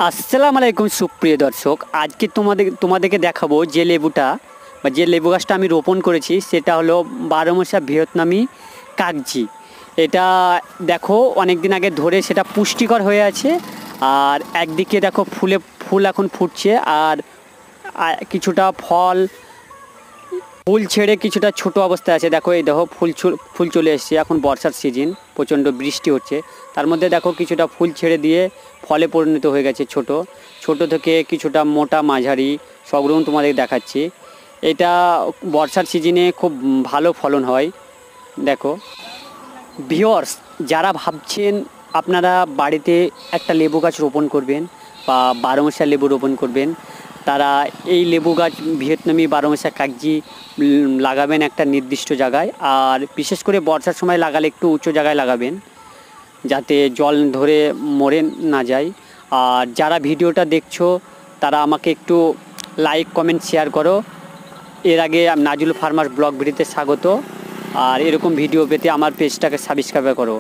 আসসালামু আলাইকুম সুপ্রিয় দর্শক, আজকে তোমাদেরকে দেখাবো যে লেবুটা বা যে লেবু গাছটা আমি রোপণ করেছি সেটা হলো বারোমাসা ভিয়েতনামি কাগজি। এটা দেখো অনেক দিন আগে ধরে সেটা পুষ্টিকর হয়ে আছে। আর একদিকে দেখো ফুল এখন ফুটছে, আর কিছুটা ফুল ছেড়ে কিছুটা ছোট অবস্থায় আছে। দেখো এই দেখো ফুল চলে এসছে, এখন বর্ষার সিজন, প্রচণ্ড বৃষ্টি হচ্ছে, তার মধ্যে দেখো কিছুটা ফুল ছেড়ে দিয়ে ফলে পরিণত হয়ে গেছে। ছোট ছোট থেকে কিছুটা মোটা মাঝারি সব রকম তোমাদের দেখাচ্ছি। এটা বর্ষার সিজনে খুব ভালো ফলন হয়। দেখো ভিউয়ার্স, যারা ভাবছেন আপনারা বাড়িতে একটা লেবু গাছ রোপণ করবেন বা বারোমাসা লেবু রোপণ করবেন, তারা এই লেবু গাছ ভিয়েতনামি বারোমাসা কাগজি লাগাবেন একটা নির্দিষ্ট জায়গায়। আর বিশেষ করে বর্ষার সময় লাগালে একটু উঁচু জায়গায় লাগাবেন, যাতে জল ধরে মরে না যায়। আর যারা ভিডিওটা দেখছো তারা আমাকে একটু লাইক কমেন্ট শেয়ার করো। এর আগে নাজুল ফার্মার ব্লগ ভিডিওতে স্বাগত। আর এরকম ভিডিও পেতে আমার পেজটাকে সাবস্ক্রাইব করো।